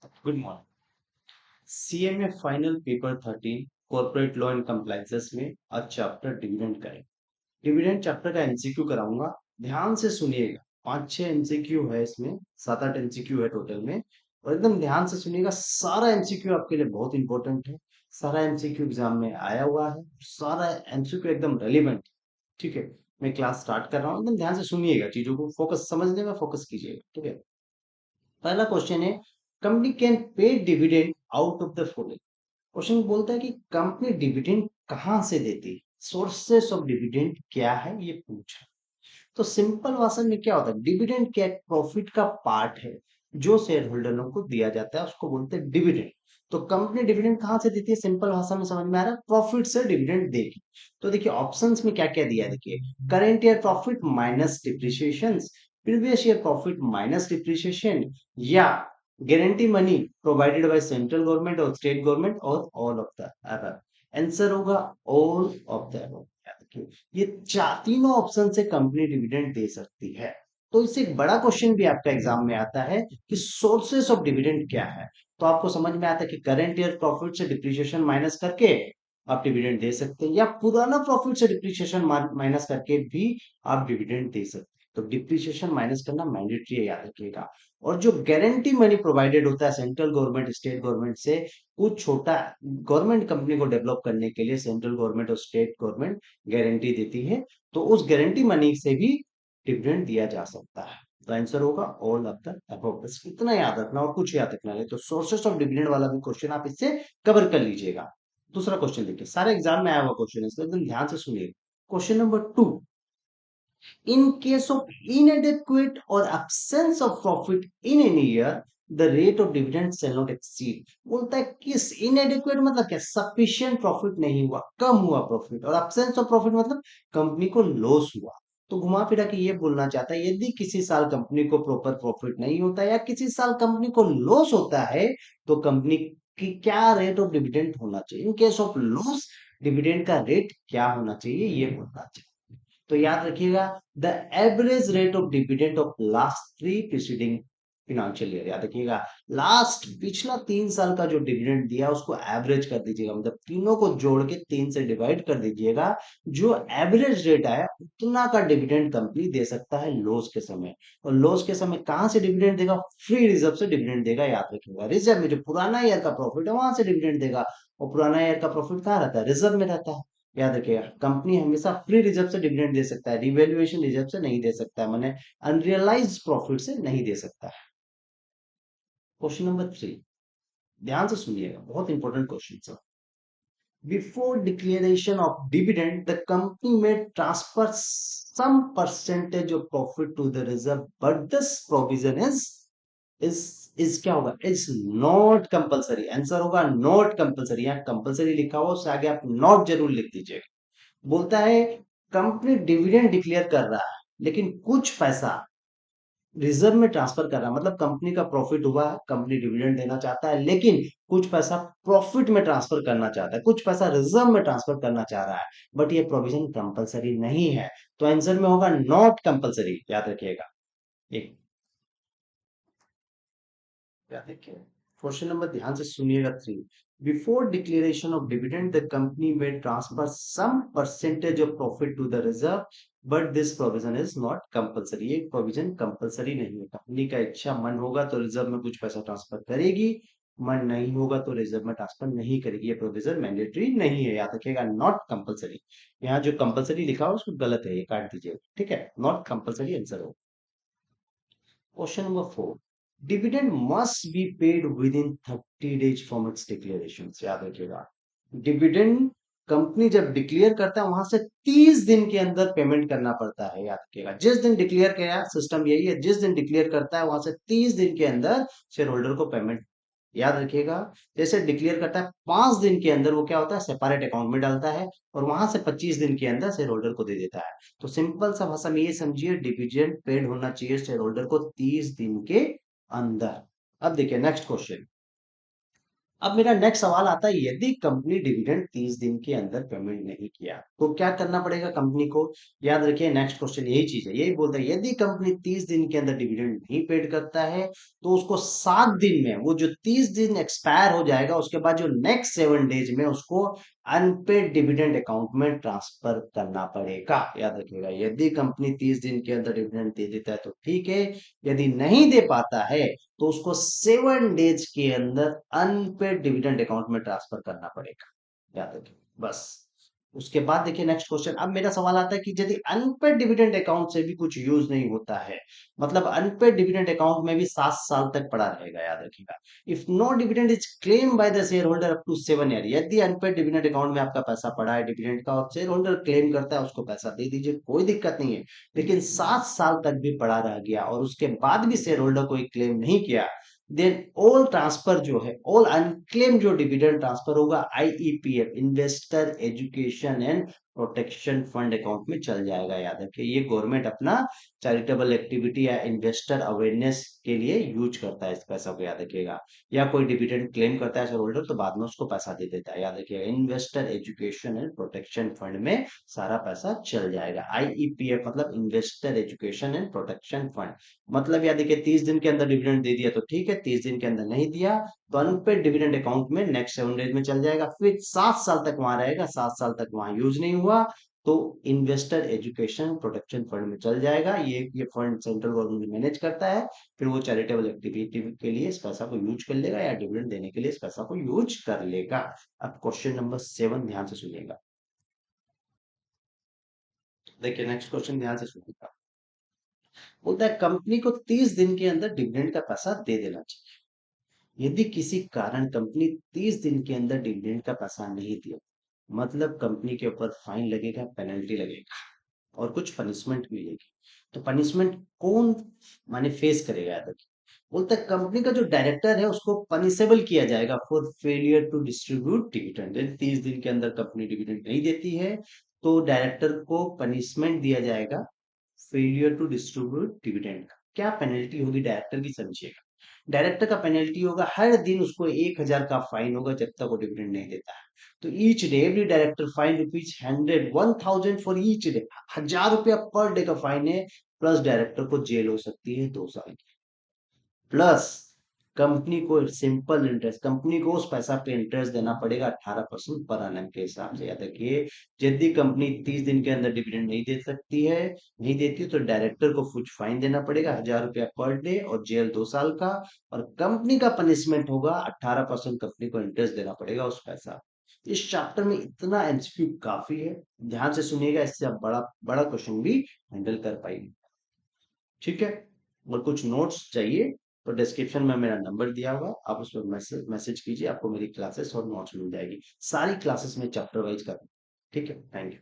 Good morning. CMA final paper 13 corporate law and compliances में आज chapter dividend करें। Dividend chapter का MCQ कराऊंगा, ध्यान से सुनिएगा। 5-6 एमसीक्यू है इसमें, 7-8 एमसीक्यू है टोटल में। और एकदम ध्यान से सुनिएगा, सारा एमसीक्यू आपके लिए बहुत इंपॉर्टेंट है। सारा एमसीक्यू एग्जाम में आया हुआ है, सारा एमसीक्यू एकदम रेलिवेंट। ठीक है, मैं क्लास स्टार्ट कर रहा हूँ, एकदम ध्यान से सुनिएगा, चीजों को फोकस समझने में फोकस कीजिएगा। ठीक है, पहला क्वेश्चन है, company can pay dividend out of the following. Question बोलता है कि कंपनी डिविडेंड कहां से देती है, सोर्सेस ऑफ डिविडेंड क्या है ये पूछा। तो सिंपल भाषा में क्या होता है, डिविडेंड क्या, प्रॉफिट का पार्ट है जो शेयर होल्डरों को दिया जाता है, उसको बोलते हैं डिविडेंड। तो कंपनी डिविडेंड कहां से देती है, सिंपल भाषा में समझ में आ रहा है, प्रॉफिट से डिविडेंड देगी। तो देखिए ऑप्शंस में क्या क्या दिया है, देखिए current year profit minus depreciation, previous year profit minus depreciation, या guarantee money provided by central government और स्टेट गवर्नमेंट और all of the above. Answer होगा ऑल ऑफ द अबव। ये तीनों ऑप्शन से कंपनी डिविडेंड दे सकती है। तो इससे एक बड़ा क्वेश्चन भी आपका एग्जाम में आता है कि सोर्सेस ऑफ डिविडेंड क्या है। तो आपको समझ में आता है कि करंट ईयर प्रॉफिट से डिप्रिसिएशन माइनस करके आप डिविडेंड दे सकते हैं, या पुराना प्रॉफिट से डिप्रिसिएशन माइनस करके भी आप डिविडेंड दे सकते हैं। तो डिप्रिसिएशन माइनस करना मैंडेटरी है, याद रखिएगा। और जो गारंटी मनी प्रोवाइडेड होता है सेंट्रल गवर्नमेंट स्टेट गवर्नमेंट से, कुछ छोटा गवर्नमेंट कंपनी को डेवलप करने के लिए सेंट्रल गवर्नमेंट और स्टेट गवर्नमेंट गारंटी देती है, तो उस गारंटी मनी से भी डिविडेंड दिया जा सकता है। तो आंसर होगा ऑल ऑफ द अबव। बस इतना याद रखना और कुछ याद रखना नहीं। तो सोर्सेस ऑफ डिविडेंड वाला भी क्वेश्चन आप इससे कवर कर लीजिएगा। दूसरा क्वेश्चन देखिए, सारे एग्जाम में आया हुआ क्वेश्चन है, इसलिए एकदम ध्यान से सुनिए। Question number 2, in case of inadequate or absence of profit in any year, the rate of dividend shall not exceed। बोलता है किस inadequate मतलब क्या, sufficient profit नहीं हुआ, कम हुआ प्रॉफिट, और absence of profit मतलब कंपनी को लॉस हुआ। तो घुमा फिरा के ये बोलना चाहता है, यदि किसी साल कंपनी को प्रॉपर प्रॉफिट नहीं होता या किसी साल कंपनी को लॉस होता है, तो कंपनी की क्या रेट ऑफ डिविडेंड होना चाहिए, in case of loss dividend का रेट क्या होना चाहिए, ये बोलना चाहिए। तो याद रखिएगा, the average rate of dividend of last 3 preceding financial year. याद रखिएगा, लास्ट पिछला 3 साल का जो डिविडेंड दिया उसको एवरेज कर दीजिएगा, मतलब तीनों को जोड़ के 3 से डिवाइड कर दीजिएगा। जो एवरेज रेट आया उतना का डिविडेंड कंपनी दे सकता है लॉस के समय। और लॉस के समय कहां से डिविडेंड देगा, फ्री रिजर्व से डिविडेंड देगा। याद रखिएगा, रिजर्व में जो पुराना ईयर का प्रॉफिट है वहां से डिविडेंड देगा। और पुराना ईयर का प्रॉफिट कहाँ रहता है, रिजर्व में रहता है। याद रखिएगा, कंपनी हमेशा फ्री रिजर्व से डिविडेंड दे सकता है, रिवैल्यूएशन रिजर्व से नहीं दे सकता है, माने अनरियलाइज्ड प्रॉफिट से नहीं दे सकता है। क्वेश्चन नंबर 3, ध्यान से सुनिएगा, बहुत इंपॉर्टेंट क्वेश्चन है। Before declaration of dividend the company में transfer some percentage of profit to the reserve, but this provision is is क्या होगा, इज नॉट कंपलसरी। आंसर होगा नॉट कंपलसरी। यहाँ कंपलसरी लिखा हुआ, उससे आगे आप नॉट जरूर लिख दीजिएगा। बोलता है कंपनी डिविडेंड डिक्लेयर कर रहा है, लेकिन कुछ पैसा रिजर्व में ट्रांसफर कर रहा है, मतलब कंपनी का प्रॉफिट हुआ है, कंपनी डिविडेंड देना चाहता है, लेकिन कुछ पैसा प्रॉफिट में ट्रांसफर करना चाहता है, कुछ पैसा रिजर्व में ट्रांसफर करना चाह रहा है। बट ये प्रोविजन कंपलसरी नहीं है, तो आंसर में होगा नॉट कंपलसरी। याद रखिएगा। एक याद रखिए, क्वेश्चन नंबर ध्यान से सुनिएगा 3, before declaration of dividend the company में transfer some percentage of profit to the reserve, but this provision is not compulsory. ये प्रोविजन कंपलसरी नहीं है, कंपनी का इच्छा मन होगा तो रिजर्व में कुछ पैसा ट्रांसफर करेगी, मन नहीं होगा तो रिजर्व में ट्रांसफर नहीं करेगी। ये प्रोविजन मैंडेटरी नहीं है, याद रखिएगा, नॉट कंपलसरी। यहाँ जो कंपलसरी लिखा हो उसको गलत है, ये काट दीजिए। ठीक है, नॉट कंपलसरी आंसर हो। Question number 4, dividend must be paid with in 30 days from its declaration. याद रखिएगा, डिविडेंड कंपनी जब डिक्लेयर करता है वहां से 30 दिन के अंदर पेमेंट करना पड़ता है। याद रखिएगा, जिस दिन डिक्लेयर किया, सिस्टम यही है, जिस दिन डिक्लेयर करता है वहां से 30 दिन के अंदर शेयर होल्डर को पेमेंट। याद रखिएगा, जैसे डिक्लेयर करता है 5 दिन के अंदर, वो क्या होता है, सेपरेट अकाउंट में डालता है, और वहां से 25 दिन के अंदर शेयर होल्डर को दे देता है। तो सिंपल सा भाषा में ये समझिए, डिविडेंड पेड होना चाहिए शेयर होल्डर को 30 दिन के अंदर। अब देखिए नेक्स्ट क्वेश्चन, अब मेरा नेक्स्ट सवाल आता है, यदि कंपनी डिविडेंड 30 दिन के अंदर पेमेंट नहीं किया तो क्या करना पड़ेगा कंपनी को? याद रखिए नेक्स्ट क्वेश्चन यही चीज है, यही बोलता है यदि कंपनी 30 दिन के अंदर डिविडेंड नहीं पेड करता है तो उसको 7 दिन में, वो जो 30 दिन एक्सपायर हो जाएगा उसके बाद जो नेक्स्ट 7 डेज में उसको अनपेड डिविडेंड अकाउंट में ट्रांसफर करना पड़ेगा। याद रखिएगा, यदि कंपनी 30 दिन के अंदर डिविडेंड दे देता है तो ठीक है, यदि नहीं दे पाता है तो उसको 7 डेज के अंदर अनपेड डिविडेंड अकाउंट में ट्रांसफर करना पड़ेगा। याद रखिए बस। उसके बाद देखिए नेक्स्ट क्वेश्चन, अब मेरा सवाल आता है कि यदि अनपेड डिविडेंड अकाउंट से भी कुछ यूज नहीं होता है, मतलब अनपेड डिविडेंड अकाउंट में भी 7 साल तक पड़ा रहेगा। याद रखिएगा, if no dividend is claim by the share holder up to 7 year, यदि अनपेड डिविडेंड अकाउंट में आपका पैसा पड़ा है डिविडेंड का और शेयर होल्डर क्लेम करता है, उसको पैसा दे दीजिए, कोई दिक्कत नहीं है। लेकिन 7 साल तक भी पड़ा रह गया और उसके बाद भी शेयर होल्डर कोई क्लेम नहीं किया, देन ऑल ट्रांसफर जो है, ऑल अनक्लेम जो डिविडेंड ट्रांसफर होगा IEPF, investor education and protection fund account में चल जाएगा। याद रखिए, ये गवर्नमेंट अपना चैरिटेबल एक्टिविटी या इन्वेस्टर अवेयरनेस के लिए यूज करता है इस पैसा को। याद रखिएगा, या कोई डिविडेंड क्लेम करता है शेयर होल्डर तो बाद में उसको पैसा दे देता है। याद रखिएगा, investor education and protection fund में सारा पैसा चल जाएगा। आईईपीएफ मतलब investor education and protection fund. मतलब याद देखिए 30 दिन के अंदर डिविडेंड दे दिया तो ठीक है, 30 दिन के अंदर नहीं दिया तो अनपेड डिविडेंड अकाउंट में नेक्स्ट 7 डेज में चल जाएगा, फिर 7 साल तक वहां रहेगा, 7 साल तक वहां यूज नहीं हुआ तो इन्वेस्टर एजुकेशन प्रोटेक्शन फंड में चल जाएगा। ये फंड सेंट्रल गवर्नमेंट मैनेज करता है, फिर वो चैरिटेबल एक्टिविटी के लिए इस पैसा को यूज कर लेगा या डिविडेंड देने के लिए इस पैसा को यूज कर लेगा। अब क्वेश्चन नंबर 7 ध्यान से सुनिएगा। देखिए नेक्स्ट क्वेश्चन ध्यान से सुनिएगा। बोलता है कंपनी को 30 दिन के अंदर डिविडेंड का पैसा दे देना चाहिए। यदि किसी कारण कंपनी 30 दिन के अंदर डिविडेंड का पैसा नहीं दिया, मतलब कंपनी के ऊपर फाइन लगेगा, पेनल्टी लगेगा और कुछ पनिशमेंट मिलेगी। तो पनिशमेंट कौन माने फेस करेगा? याद रखिए, बोलता है कंपनी का जो डायरेक्टर है उसको पनिशेबल किया जाएगा for failure to distribute dividend. 30 दिन के अंदर कंपनी डिविडेंड नहीं देती है तो डायरेक्टर को पनिशमेंट दिया जाएगा फेलियर टू डिस्ट्रीब्यूट डिविडेंड का। क्या पेनल्टी होगी डायरेक्टर की, समझिएगा। डायरेक्टर का पेनल्टी होगा, हर दिन उसको 1,000 का फाइन होगा जब तक वो डिविडेंड नहीं देता है। तो each day every director fine rupees 100 for each day, 1,000 रुपया पर डे का फाइन है। प्लस डायरेक्टर को जेल हो सकती है 2 साल की। प्लस कंपनी को सिंपल इंटरेस्ट, कंपनी को उस पैसा पे इंटरेस्ट देना पड़ेगा 18% पर annum के हिसाब से। याद रखिए, यदि कंपनी 30 दिन के अंदर डिविडेंड नहीं दे सकती है, नहीं देती तो डायरेक्टर को कुछ फाइन देना पड़ेगा 1,000 रुपया पर डे और जेल 2 साल का। और कंपनी का पनिशमेंट होगा 18% कंपनी को इंटरेस्ट देना पड़ेगा उस पैसा। इस चैप्टर में इतना एमसीक्यू काफी है, ध्यान से सुनिएगा, इससे आप बड़ा बड़ा क्वेश्चन भी हैंडल कर पाएंगे। ठीक है, और कुछ नोट्स चाहिए तो डिस्क्रिप्शन में मेरा नंबर दिया हुआ, आप उस पर मैसेज मैसेज कीजिए, आपको मेरी क्लासेस और नोट्स मिल जाएगी। सारी क्लासेस में चैप्टर वाइज कर, ठीक है, थैंक यू।